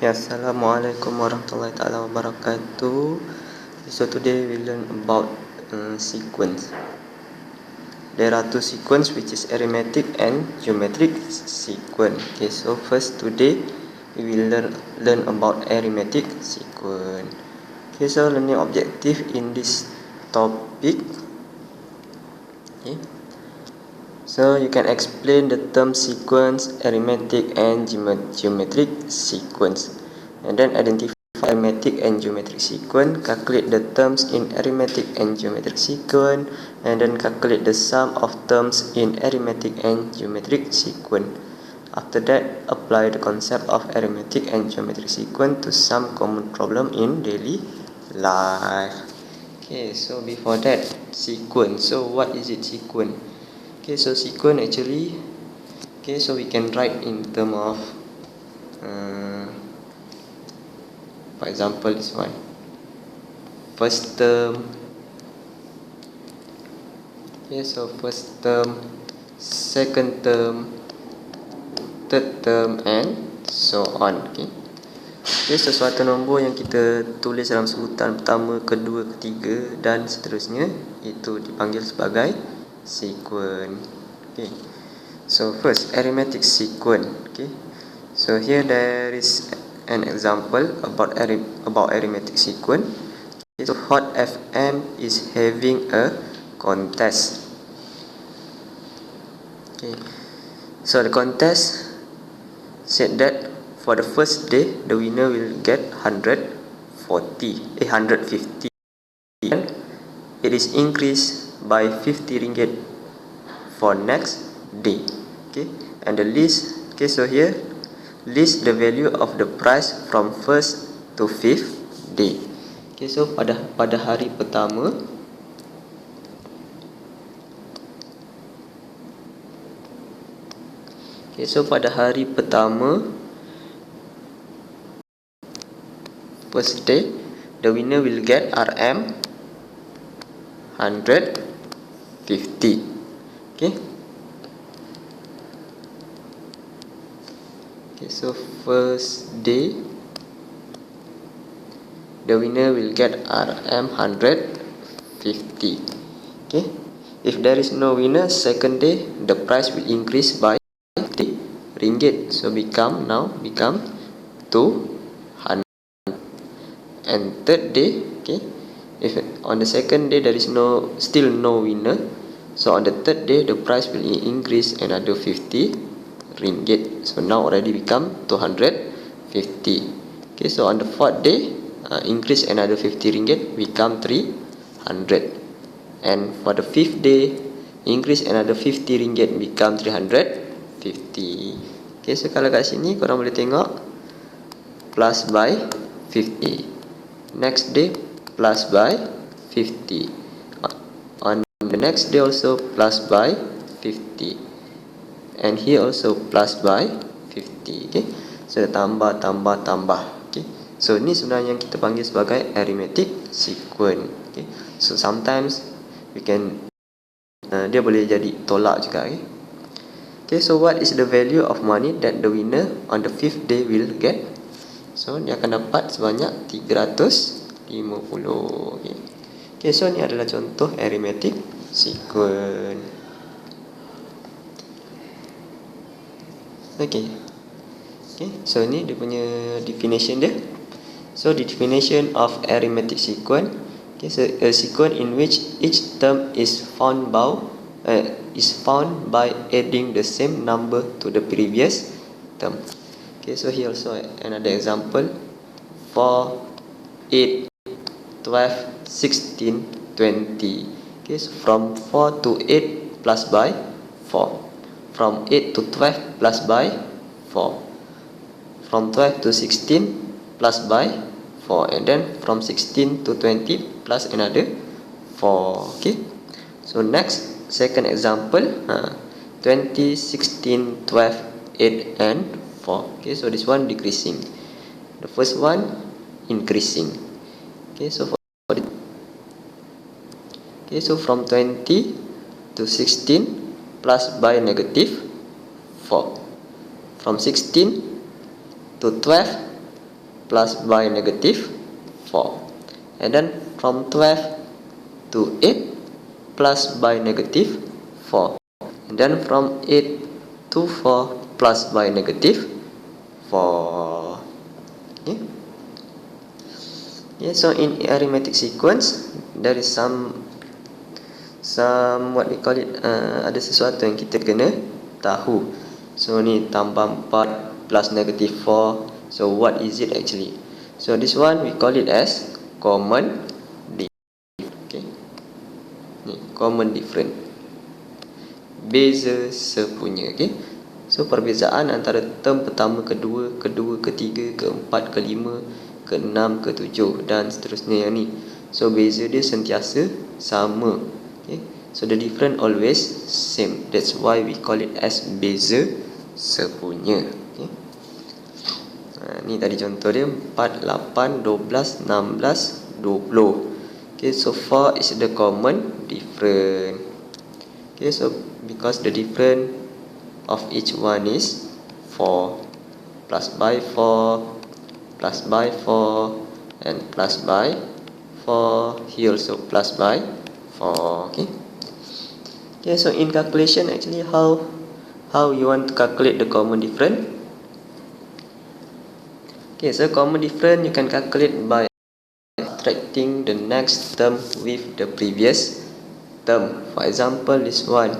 Ya, Assalamualaikum warahmatullahi taala wabarakatuh. So today we learn about sequence. There are two sequence, which is arithmetic and geometric sequence. Okay, so first today we will learn about arithmetic sequence. Okay, so learning objective in this topic. Okay. So you can explain the term sequence, arithmetic and geometric sequence, and then identify arithmetic and geometric sequence, calculate the terms in arithmetic and geometric sequence, and then calculate the sum of terms in arithmetic and geometric sequence. After that, apply the concept of arithmetic and geometric sequence to some common problem in daily life. Okay, so before that, sequence. So what is it, sequence? Okay, so sequence actually, okay, so we can write in term of, for example, this one, first term. Okay, so first term, second term, third term, and so on. Okay, okay, sesuatu nombor yang kita tulis dalam sebutan pertama, kedua, ketiga dan seterusnya, itu dipanggil sebagai sequence. Okay, so first, arithmetic sequence. Okay, so here there is an example about arithmetic sequence. Okay, so Hot FM is having a contest. Okay, so the contest said that for the first day the winner will get 150, and it is increased by 50 ringgit for next day. Okay, and the list, okay, so here list the value of the price from first to fifth day. Okay, so pada hari pertama, okay, so pada hari pertama, first day, the winner will get RM 150. Okay. Okay, so first day, the winner will get RM 150. Okay. If there is no winner, second day, the price will increase by 50 ringgit. So now become 200. And third day, okay, if on the second day there is still no winner, so on the third day the price will increase another 50 ringgit. So now already become 250. Okay, so on the fourth day, increase another 50 ringgit, become 300. And for the fifth day, increase another 50 ringgit, become 350. Okay, so kalau kat sini korang boleh tengok plus by 50. Next day plus by 50. On the next day also plus by 50. And here also plus by 50. Okay, so tambah. Okay, so ni sebenarnya yang kita panggil sebagai arithmetic sequence. Okay, so sometimes we can dia boleh jadi tolak juga. Okay, okay, so what is the value of money that the winner on the fifth day will get? So dia akan dapat sebanyak 350. Okay, okay, so ni adalah contoh arithmetic sequence. Okay, okay, so ni dia punya definition dia. So the definition of arithmetic sequence, okay, so a sequence in which each term is found by adding the same number to the previous term. Okay, so here also another example, 4, 8, 12, 16, 20. Okay, so from 4 to 8 plus by 4. From 8 to 12 plus by 4. From 12 to 16 plus by 4. And then from 16 to 20 plus another 4. Okay, so next, second example, 20, 16, 12, 8 and 4. Okay, so this one decreasing, the first one increasing. Okay, so so from 20 to 16 plus by negative 4. From 16 to 12 plus by negative 4. And then from 12 to 8 plus by negative 4. And then from 8 to 4 plus by negative 4. Okay. Yeah, so in arithmetic sequence there is some what we call it, ada sesuatu yang kita kena tahu. So ni tambah 4 plus negative 4. So what is it actually? So this one we call it as common difference. Okay. Ni common difference. Beza sepunya. Okay. So perbezaan antara term pertama, kedua, ketiga, keempat, kelima, keenam, ketujuh dan seterusnya yang ni. So beza dia sentiasa sama. Okay. So the difference always same. That's why we call it as beza sepunya. Okay. Ni tadi contoh dia 4, 8, 12, 16, 20. Okay, so 4 is the common difference. Okay, so because the difference of each one is 4, plus by 4, plus by 4, and plus by 4. Here also plus by 4. Okay. Okay, so in calculation actually how you want to calculate the common difference? Okay, so common difference you can calculate by subtracting the next term with the previous term. For example, this one.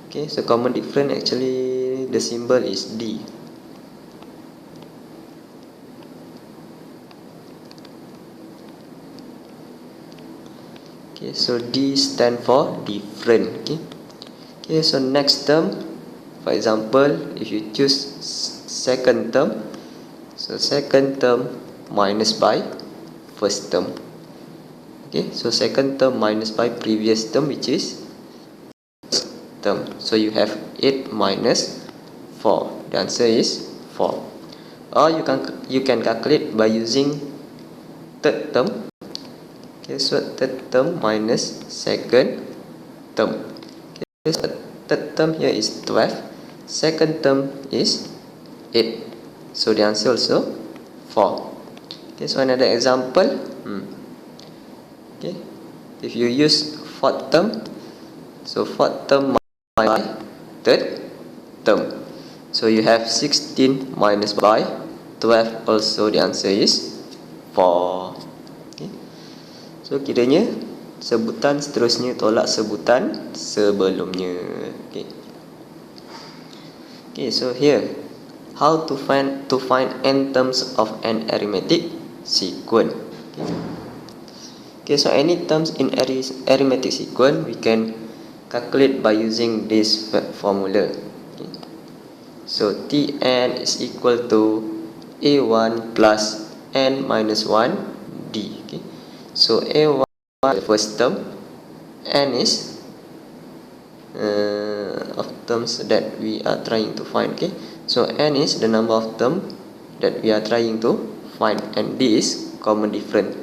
Okay, so common difference actually the symbol is D. Okay, so D stand for different. Okay. Okay, so next term, for example, if you choose second term, so second term minus by first term. Okay, so second term minus by previous term, which is first term. So you have 8 minus 4. The answer is 4. Or you can calculate by using third term. Okay, so third term minus second term. Okay, so third term here is 12. Second term is 8. So the answer also 4. Okay, so another example. Okay, if you use fourth term, so fourth term by third term. So you have 16 minus by 12. Also the answer is 4. Okay. So kiranya sebutan seterusnya tolak sebutan sebelumnya. Okay. Okay, so here how to find n terms of an arithmetic sequence. Okay, so any terms in arithmetic sequence we can calculate by using this formula. Okay. So Tn is equal to A1 plus n minus 1 D. Okay. So A1 is the first term, n is of terms that we are trying to find. Okay. So n is the number of terms that we are trying to find, and D is common difference.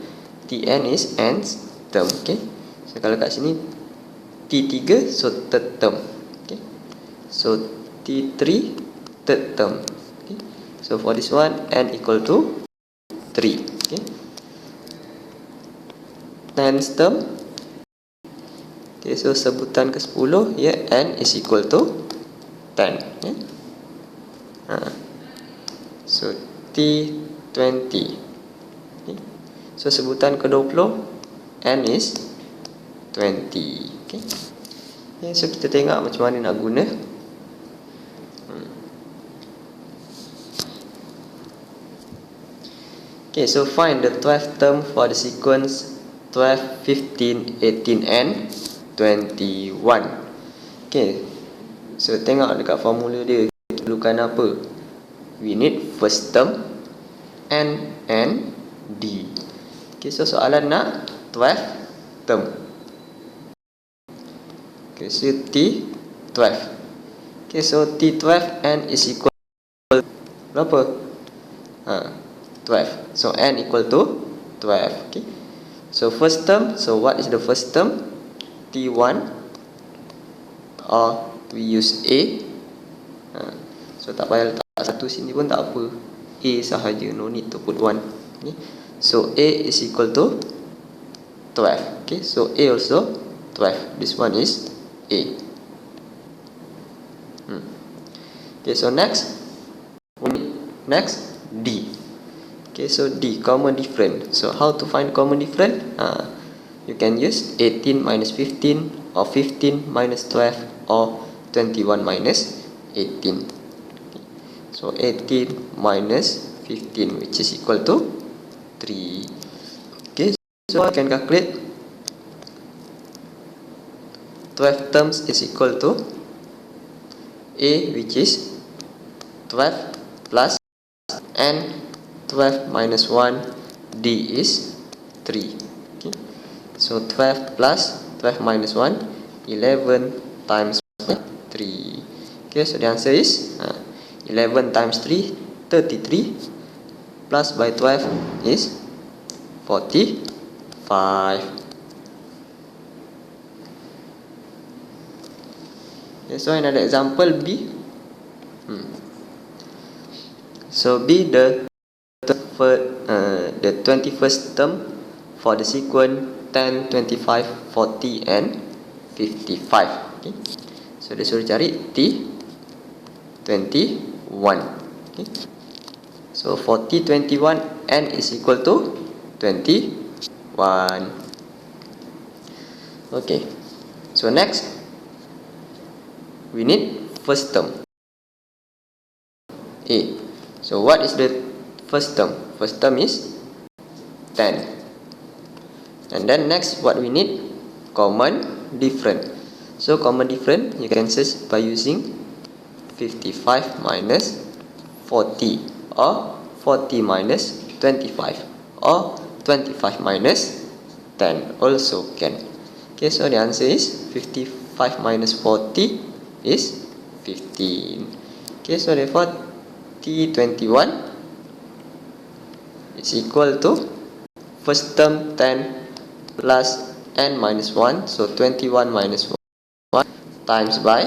Tn is nth term. Okay. So kalau kat sini T3, so third term. Okay. So T3 third term. Okay. So for this one n equal to 3. Okay. 10th term. Okay, so sebutan ke 10 here n is equal to 10. Okay. So T20. Okay. So sebutan ke-20 n is 20. Okay. Okay, so kita tengok macam mana nak guna. Okay, so find the 12th term for the sequence 12, 15, 18 and 21. Okay, so tengok dekat formula dia perlukan apa. We need first term n and d. Okay, so soalan nak 12 term. Okay, so T12. Okay, so T12 n is equal to berapa? 12. So n equal to 12. Okay. So first term, so what is the first term? T1, or we use A. So tak payah letak satu sini pun tak apa. A sahaja, no need to put 1. Okay. So A is equal to 12. Okay, so A also 12. This one is A. Okay, so next D. Okay, so D, common difference. So how to find common difference? You can use 18 minus 15, or 15 minus 12, or 21 minus 18. So 18 minus 15, which is equal to 3. Okay, so I can calculate 12 terms is equal to A, which is 12 plus n, 12 minus 1, D is 3. Okay. So 12 plus 12 minus 1, 11 times 3. Okay, so the answer is 11 times 3, 33, plus by 12 is 45. Okay, so another example B. So B, the 21st term for the sequence 10, 25, 40 and 55. Okay. So dia suruh cari T21. Okay. So 40, 21, n is equal to 21. Okay. So next we need first term A. So what is the first term? First term is 10. And then next what we need? Common difference. So common difference you can search by using 55 minus 40, or 40 minus 25, or 25 minus 10 also can. Okay, so the answer is 55 minus 40 is 15. Okay, so therefore T21 is equal to first term 10 plus n minus 1, so 21 minus 1 times by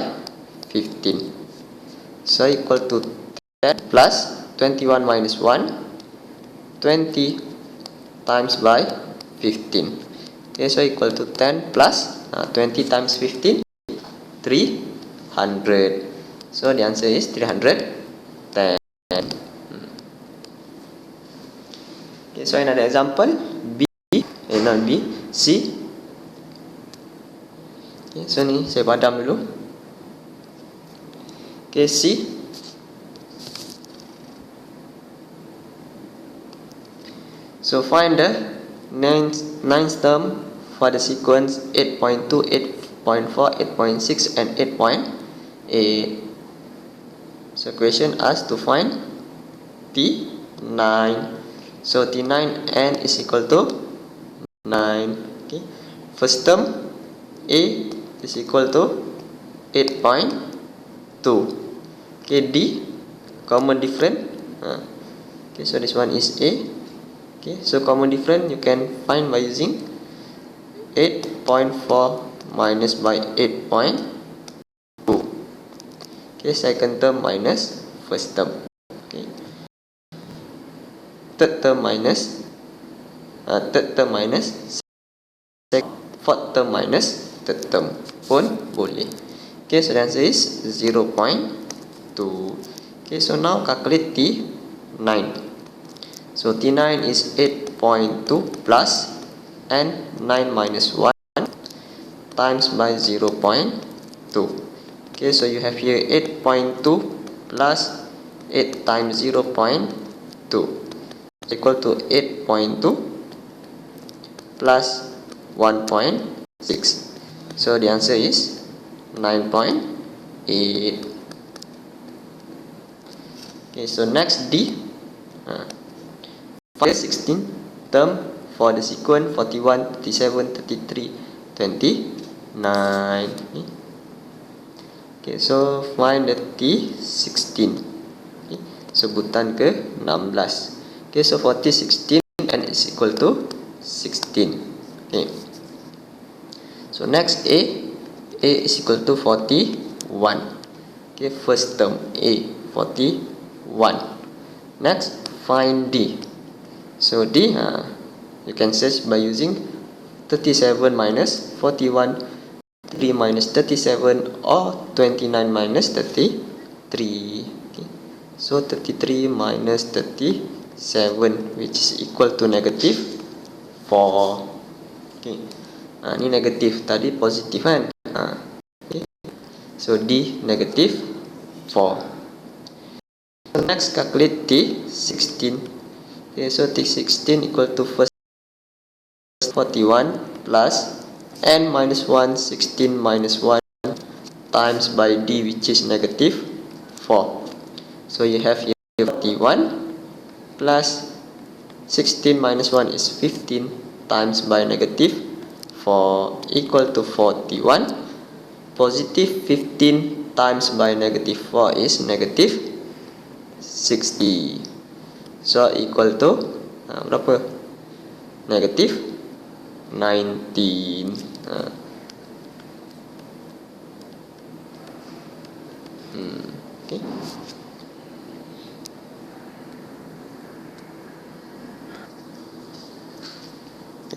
15. So equal to 10 plus 21 minus 1, 20 times by 15. Okay, so equal to 10 plus 20 times 15, 300. So the answer is 310. Okay, so another example B, not B, C. Okay, so ni saya padam dulu. Okay, C. So find the ninth term for the sequence 8.2, 8.4, 8.6 and 8.8. So question asks to find T9. So T9 n is equal to 9. Okay. First term A is equal to 8.2. Okay, D, common difference. Okay, so this one is A. Okay, so common difference you can find by using 8.4 minus by 8.2. Okay, second term minus first term. Okay, third term minus fourth term minus third term pun boleh. Okay, so the answer is 0.2. Okay, so now calculate T9. So T9 is 8.2 plus n 9 minus 1 times by 0.2. Okay, so you have here 8.2 plus 8 times 0.2 equal to 8.2 plus 1.6. So the answer is 9.8. Okay, so next D. Find the 16th term for the sequence 41, 37, 33, 29. Okay, so find the T16. Okay, sebutan ke-16. Okay, so for T16 n is equal to 16. Okay. So next A is equal to 41. Okay, first term A 41. Next find D. So D, you can search by using 37 minus 41, 3 minus 37, or 29 minus 33. Okay. So 33 minus 37, which is equal to negative 4. Okay. Ni negatif, tadi positif kan. Okay. So D negative 4. Next, calculate T16. Okay, so T16 equal to first 41 plus n minus 1, 16 minus 1 times by D, which is negative 4. So you have here 41 plus 16 minus 1 is 15 times by negative 4 equal to 41. Positive 15 times by negative 4 is negative 60. So equal to berapa? Negative 19. Okay.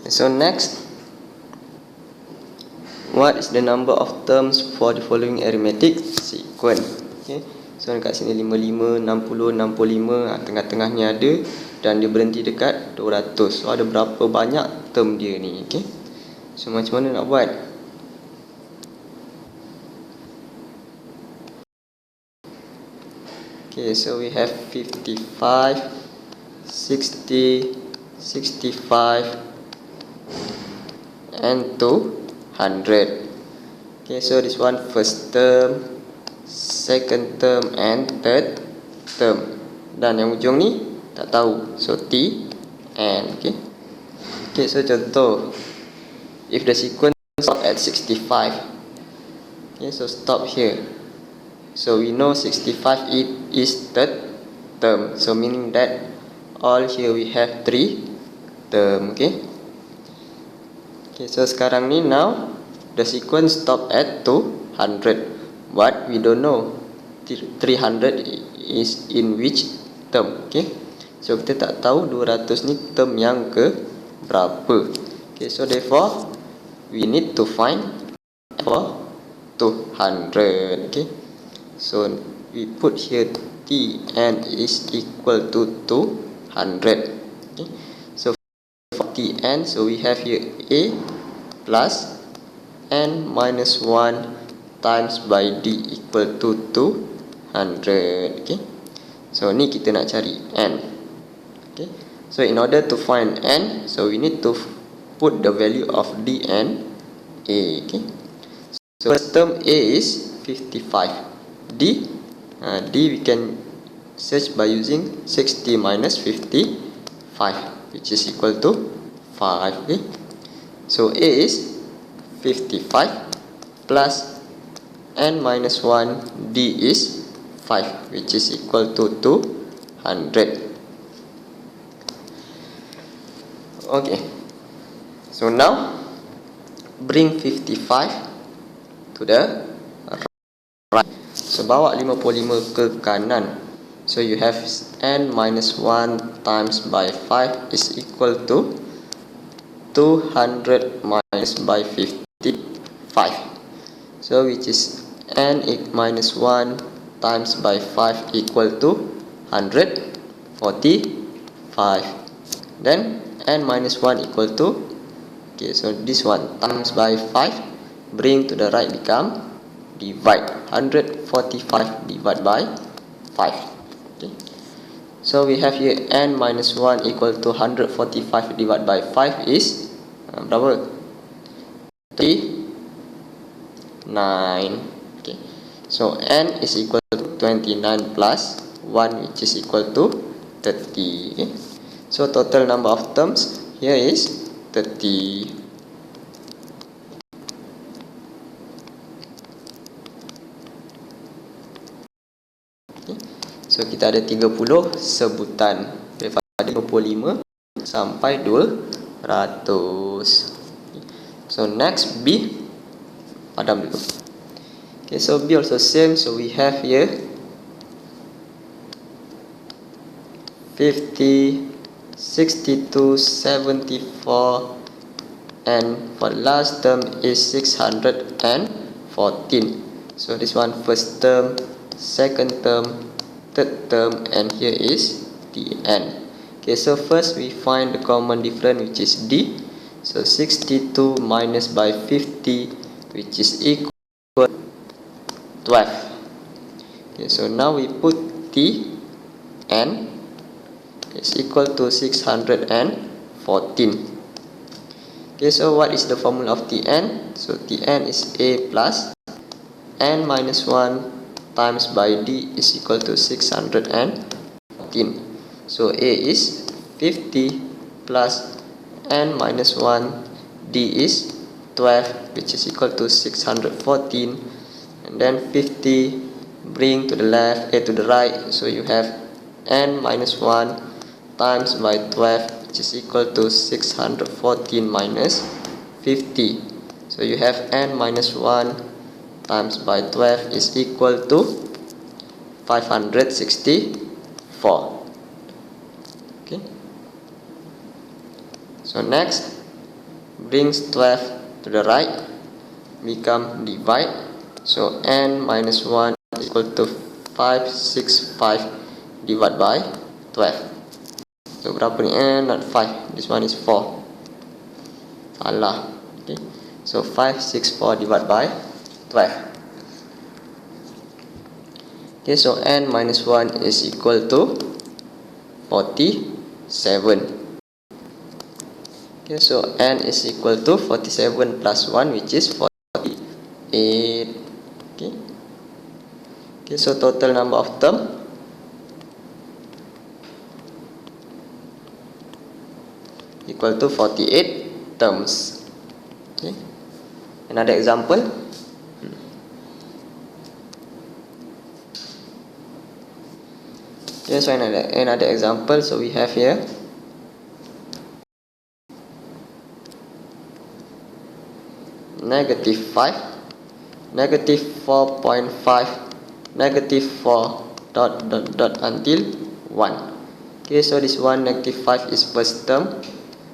So next, what is the number of terms for the following arithmetic sequence? Okay. So dekat sini 55, 60, 65, tengah-tengahnya ada dan dia berhenti dekat 200. So ada berapa banyak term dia ni? Okay. So macam mana nak buat? Okay, so we have 55, 60, 65 and 200. Okay, so this one first term, second term and third term. Dan yang ujung ni tak tahu. So T and okay. Okay, so contoh, if the sequence stop at 65. Okay, so stop here. So we know 65 is third term. So meaning that all here we have 3 term. Okay. Okay, so sekarang ni now the sequence stop at 200. But we don't know 300 is in which term. Okay. So kita tak tahu 200 ni term yang ke berapa. Okay, so therefore we need to find for 200. Okay. So we put here Tn is equal to 200. Okay. So for Tn, so we have here A plus n minus 1 times by D equal to 200. Okay. So ni kita nak cari n. Okay. So in order to find n, so we need to put the value of D and A. Okay. So first term A is 55. D we can search by using 60 minus 55, which is equal to 5. Okay. So A is 55 plus n minus 1, D is 5, which is equal to 200. Okay. So now bring 55 to the right. So bawa 55 ke kanan. So you have n minus 1 times by 5 is equal to 200 minus by 55. So which is n minus 1 times by 5 equal to 145. Then n minus 1 equal to, okay, so this one times by 5, bring to the right become divide. 145 divided by 5. Okay. So we have here n minus 1 equal to 145 divided by 5 is berapa? 39. Okay. So n is equal to 29 plus 1, which is equal to 30. Okay. So total number of terms here is 30. Okay. So kita ada 30 sebutan daripada 55 sampai 200. Okay. So next B, padam dulu. Okay, so B also same. So we have here 50, 62, 74, and for the last term is 614. So this one first term, second term, third term, and here is the n. Okay, so first we find the common difference, which is d. So 62 minus by 50, which is equal to 12. Okay, so now we put the n is equal to 614. Okay, so what is the formula of Tn? So Tn is a plus n minus 1 times by d is equal to 614. So a is 50 plus n minus 1, d is 12, which is equal to 614, and then 50 bring to the left, to the right, so you have n minus 1 times by 12, which is equal to 614 minus 50. So you have n minus 1 times by 12 is equal to 564. Okay. So next, brings 12 to the right, become divide. So n minus 1 is equal to 565 divided by 12. So berapa ni n? Not 5. This one is 4. Salah. Okay. So 564 divided by 12. Okay, so n minus 1 is equal to 47. Okay, so n is equal to 47 plus 1, which is 48. Okay. Okay, so total number of term equal to 48 terms. Okay. Another example. Okay, so another example. So we have here negative 5, negative 4.5, negative 4 dot until 1. Okay, so this one negative 5 is first term,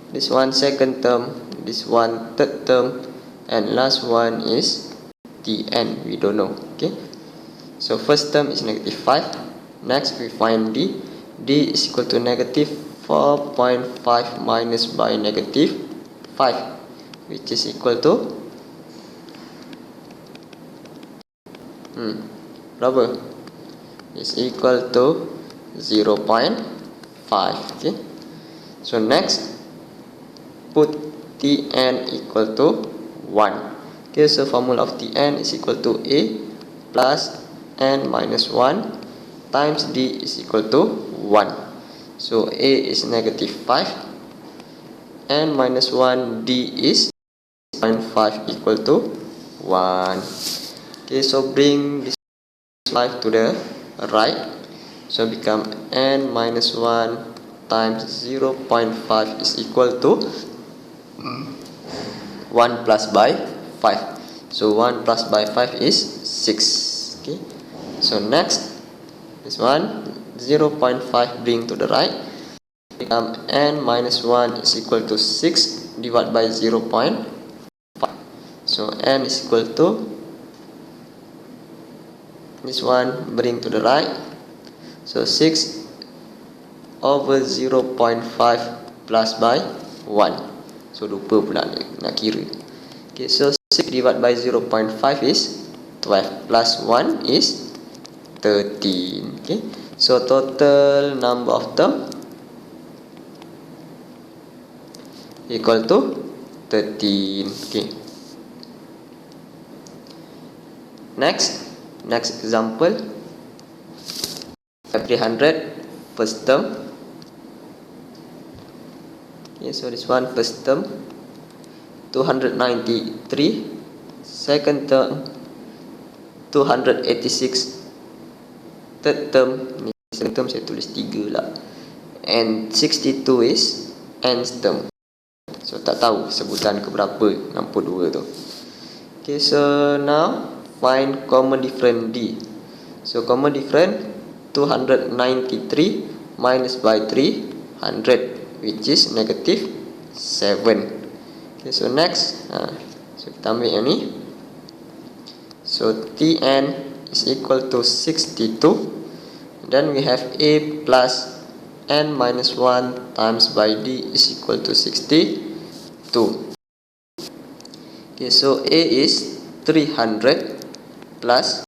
this one second term, this one third term, and last one is the n, we don't know. Okay, so first term is negative 5. Next we find d. D is equal to negative 4.5 minus by negative 5, which is equal to berapa? Is equal to 0.5. Okay, so next put Tn equal to 1. Okay, so formula of Tn is equal to a plus n minus 1 times d is equal to 1. So a is negative 5, n minus 1, d is 0.5 equal to 1. Okay, so bring this 5 to the right, so become n minus 1 times 0.5 is equal to 1 plus by 5. So 1 plus by 5 is 6. Okay, so next this one 0.5 bring to the right, become n minus 1 is equal to 6 divided by 0.5. So n is equal to, this one bring to the right, so 6 over 0.5 plus by 1. So lupa pula nak kira. Okay, so 6 divided by 0.5 is 12 plus 1 is 13. Okay, so total number of term equal to 13. Okay, next example, 300 first term. Okay, so this one first term 293, second term 286, third term, ni second term saya tulis 3 lah, and 62 is nth term. So tak tahu sebutan keberapa 62 tu. Okay, so now find common difference d. So common difference 293 minus by 300, which is negative 7. Okay, so next, so kita ambil yang ni. So Tn is equal to 62. Then we have A plus n minus 1 times by D is equal to 62. Okay, so A is 300 plus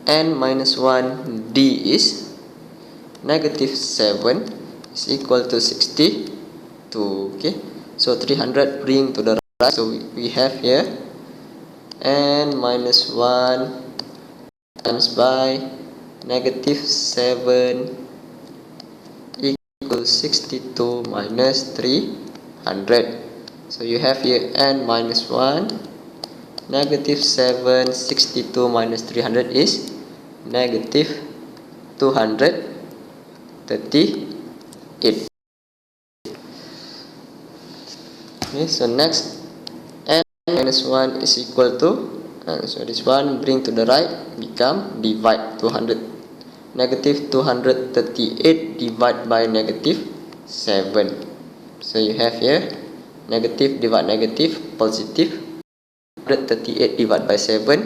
n minus 1 D is negative 7 is equal to 62. Okay, so 300 bring to the right, so we have here n minus 1 times by negative 7 equals 62 minus 300. So you have here n minus 1, negative 7, 62 minus 300 is negative 238. Okay, so next, n minus 1 is equal to, so this one bring to the right, become divide 200. Negative 238 divided by negative 7. So you have here negative divide negative, positive. 138 divided by 7.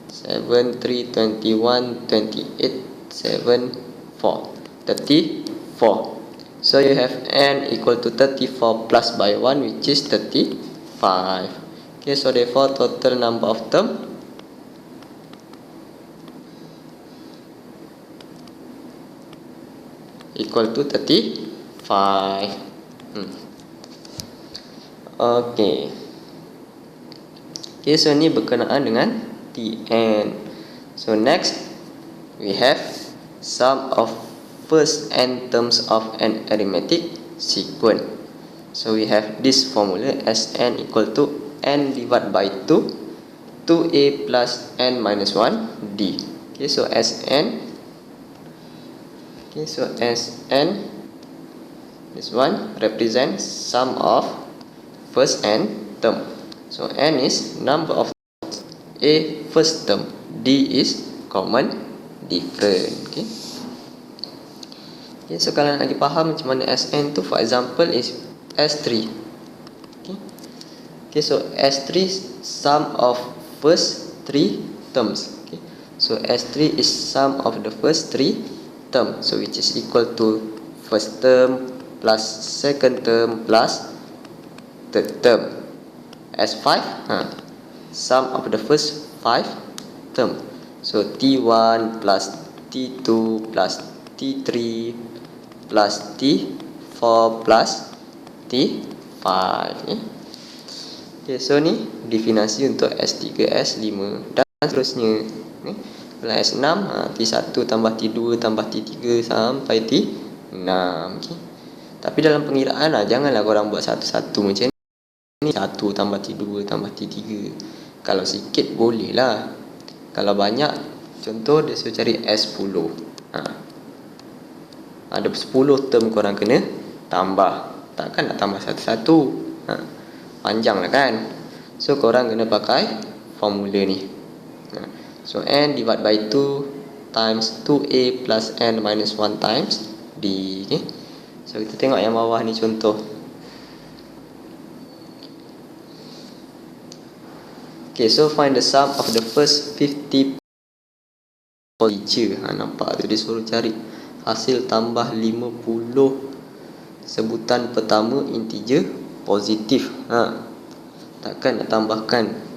7, 3, 21, 28, 7, 4. 34. So you have n equal to 34 plus by 1, which is 35. Okay, so therefore total number of term equal to 35. Okay. Okay, so ni berkenaan dengan Tn. So next we have sum of first n terms of an arithmetic sequence. So we have this formula as n equal to n divided by 2, 2a plus n minus 1 d. Okay, so as n, this one represents sum of first n term. So n is number of terms, a first term, d is common difference. Okay. Okay, so kalau nak lagi faham macam mana Sn tu, for example is S3. Okay. Okay, so S3 sum of first 3 terms. Okay. So S3 is sum of the first 3 term, so which is equal to first term plus second term plus third term. S5, sum of the first 5 term. So T1 plus T2 plus T3 plus T4 plus T5. Okay, so ni definisi untuk S3, S5 dan seterusnya. Kalau S6, T1 tambah T2 tambah T3 sampai T6. Okay. Tapi dalam pengiraan janganlah korang buat satu-satu macam ni. 1 tambah T2 tambah T3. Kalau sikit boleh lah. Kalau banyak, contoh dia suruh cari S10. Ada 10 term korang kena tambah. Takkan nak tambah satu-satu. Panjang lah kan. So korang kena pakai formula ni. So n divided by 2 times 2a plus n minus 1 times d. Okay. So kita tengok yang bawah ni contoh. Okay, so find the sum of the first 50 integer. Nampak tu dia suruh cari hasil tambah 50 sebutan pertama integer positif. Takkan nak tambahkan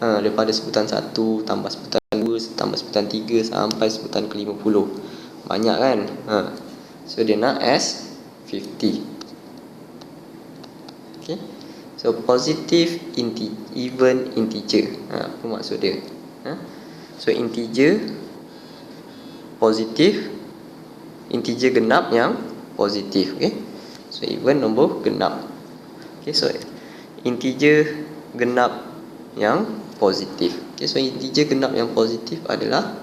daripada sebutan 1 tambah sebutan 2 tambah sebutan 3 sampai sebutan ke 50. Banyak kan? So dia nak S50. Okay. So positive even integer. Apa maksud dia? So integer positif, integer genap yang positif. Okay. So even nombor genap. Okay, so integer genap yang positif. Okay, so integer genap yang positif adalah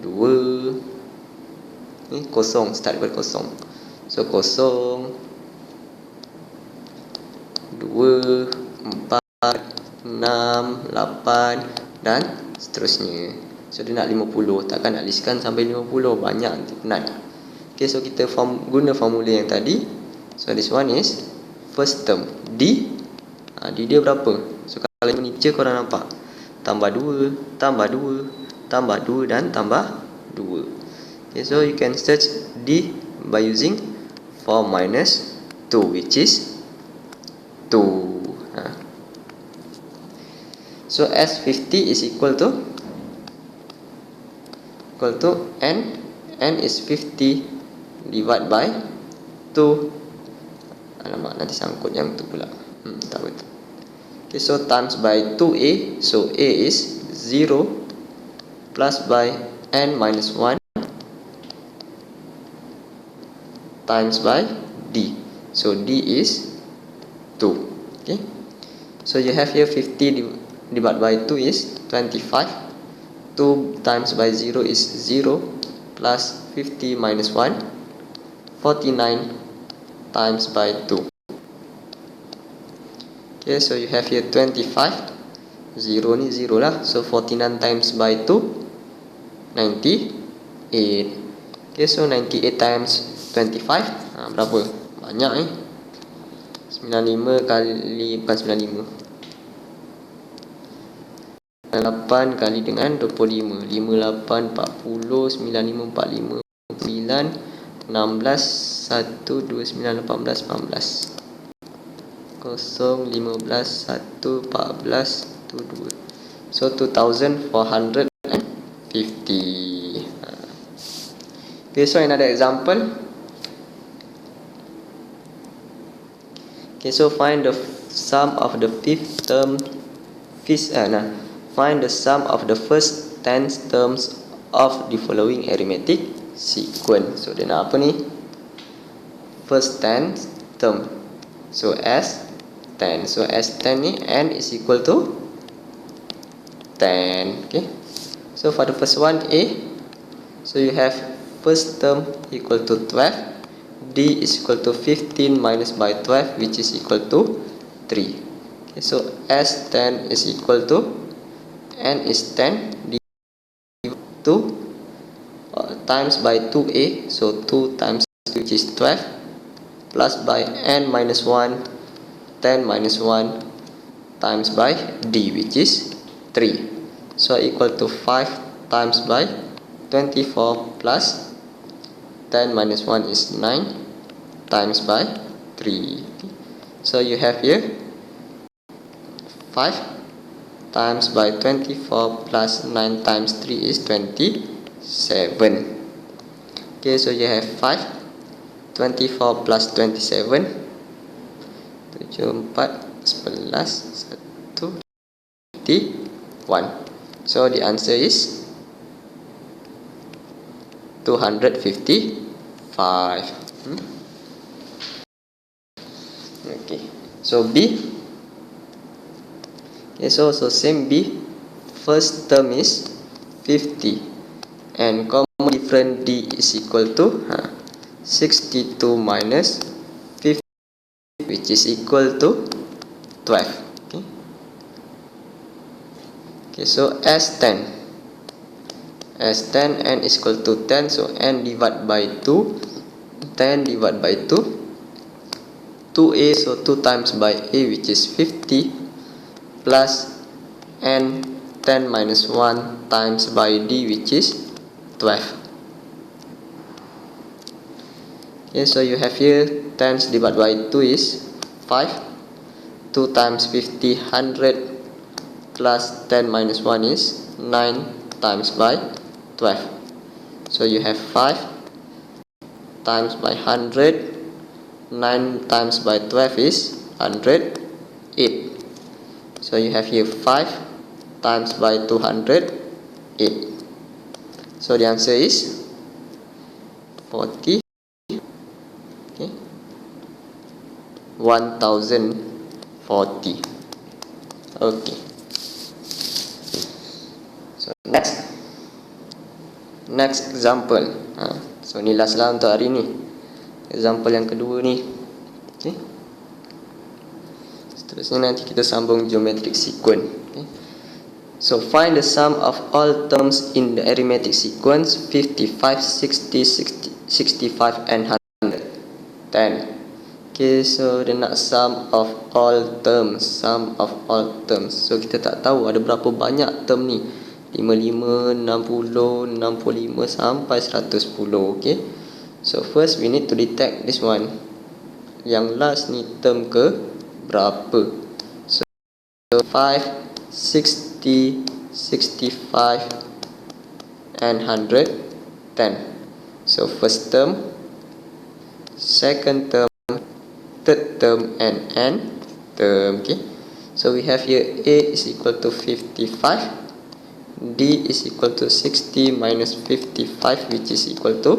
2. Ni kosong, start dengan kosong. So kosong, 2, 4, 6, 8 dan seterusnya. So dia nak 50, takkan nak listkan sampai 50, banyak nanti penat. Okay, so kita guna formula yang tadi. So this one is first term D. D dia berapa? So kalau ni je korang nampak, tambah 2, tambah 2, tambah 2 dan tambah 2. Okay, so you can search D by using 4 minus 2, which is 2. So S50 is equal to N. N is 50 divided by 2. Alamak, nanti sangkut yang tu pula. Tak betul. Okay, so times by 2A. So A is 0 plus by N minus 1 times by D. So D is 2. Okay. So you have here 50 divided by 2 is 25. 2 times by 0 is 0 plus 50 minus 1, 49 times by 2. Okay, so you have here 25. 0 ni 0 lah. So 49 times by 2, 98. Okay, so 98 times 25, berapa? Banyak 95 kali, bukan 95, 8 kali dengan 25. 58, 40, 95, 45, 9, 16, 1, 2, 9, 18, 18. 0, 15, 1, 14, 2. So 2450. Okay, so another example. Okay, so find the sum of the fifth term. Find the sum of the first 10 terms of the following arithmetic sequence. So dia nak apa ni? First 10 term. So S10. So S10 ni N is equal to 10. Okay. So for the first one A. So you have first term equal to 12. D is equal to 15 minus by 12, which is equal to 3. Okay, so S10 is equal to N is 10 divided 2 times by 2A. So 2 times 2, which is 12, plus by N minus 1, 10 minus 1 times by D, which is 3. So equal to 5 times by 24 plus 10 minus 1 is 9 times by 3. So you have here 5 times by 24 plus 9 times 3 is 27. Okay, so you have 5, 24 plus 27, 7, 4, 11, 1, 21. So the answer is 255. Okay, so B. Okay, so same B. First term is 50 and common difference D is equal to 62 minus 50, which is equal to 12. Okay, okay, so S10. S10 N is equal to 10. So N divided by 2. 10 divided by 2. 2A, so 2 times by A, which is 50, plus N 10 minus 1 times by D, which is 12. Okay, so you have here 10 divided by 2 is 5. 2 times 50, 100, plus 10 minus 1 is 9 times by 12. So you have 5 times by 100, 9 times by 12 is 108. So you have here 5 times by 208. So the answer is 40. Okay, 1040. Okay. So next example. So ni last lah untuk hari ni. Example yang kedua ni. Okay. Seterusnya nanti kita sambung geometric sequence. Okay. So find the sum of all terms in the arithmetic sequence 55, 60, 65 and 110. Okay, so dia nak sum of all terms. Sum of all terms. So kita tak tahu ada berapa banyak term ni. 55, 60, 65 sampai 110. Okay. So first we need to detect this one. Yang last ni term ke berapa? So 5, 60, 65 and 110. So first term, second term, third term and n term. Okay. So we have here A is equal to 55. D is equal to 60 minus 55, which is equal to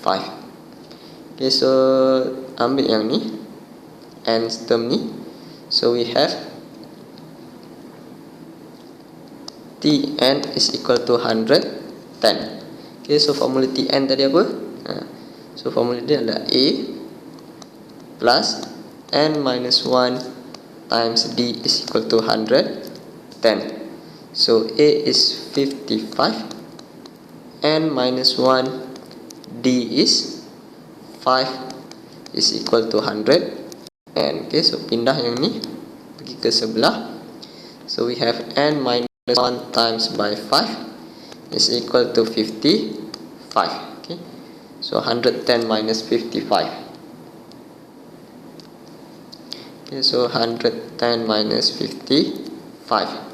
5. Okay, so ambil yang ni, n term ni. So we have Tn is equal to 110. Okay, so formula Tn tadi apa? So formula dia adalah A plus n minus 1 times D is equal to 110. So A is 55, n minus 1, D is 5 is equal to 100. And okay, so pindah yang ni pergi ke sebelah. So we have n minus 1 times by 5 is equal to 55. Okay, so 110 minus 55. Okay, so 110 minus 55.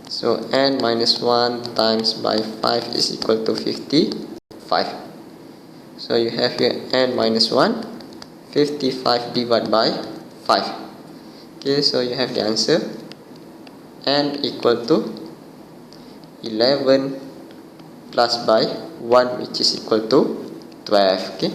So n minus 1 times by 5 is equal to 55. So you have here n minus 1, 55 divided by 5. Okay, so you have the answer. N equal to 11 plus by 1, which is equal to 12. Okay.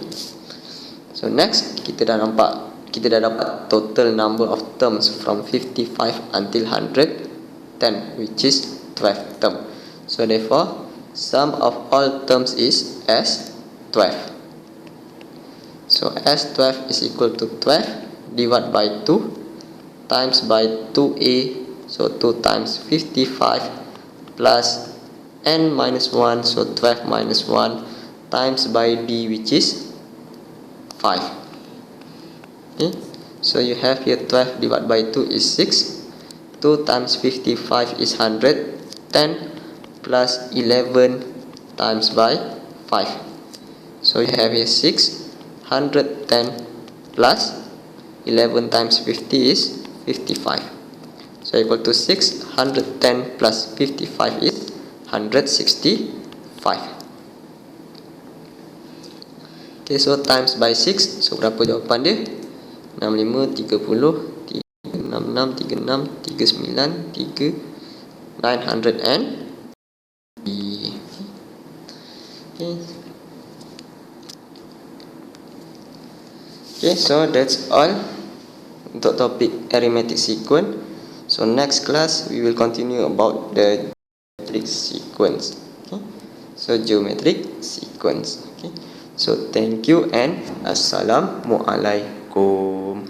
So next, kita dah dapat total number of terms from 55 until 110, which is 12 term. So therefore, sum of all terms is S12. So S12 is equal to 12 divided by 2 times by 2A. So 2 times 55 plus n minus 1. So 12 minus 1 times by D, which is 5. Okay. So you have here 12 divided by 2 is 6. 2 times 55 is 110 plus 11 times by 5. So you have here 6, 110 plus 11 times 50 is 55. So equal to 6, 110 plus 55 is 165. Okay, so times by 6. So berapa jawapan dia? 65, 30, 66, 36, 39, 900 and B. Okay. Okay, so that's all untuk topik arithmetic sequence. So next class we will continue about the geometric sequence. Okay. So geometric sequence. Okay. So thank you and assalamualaikum.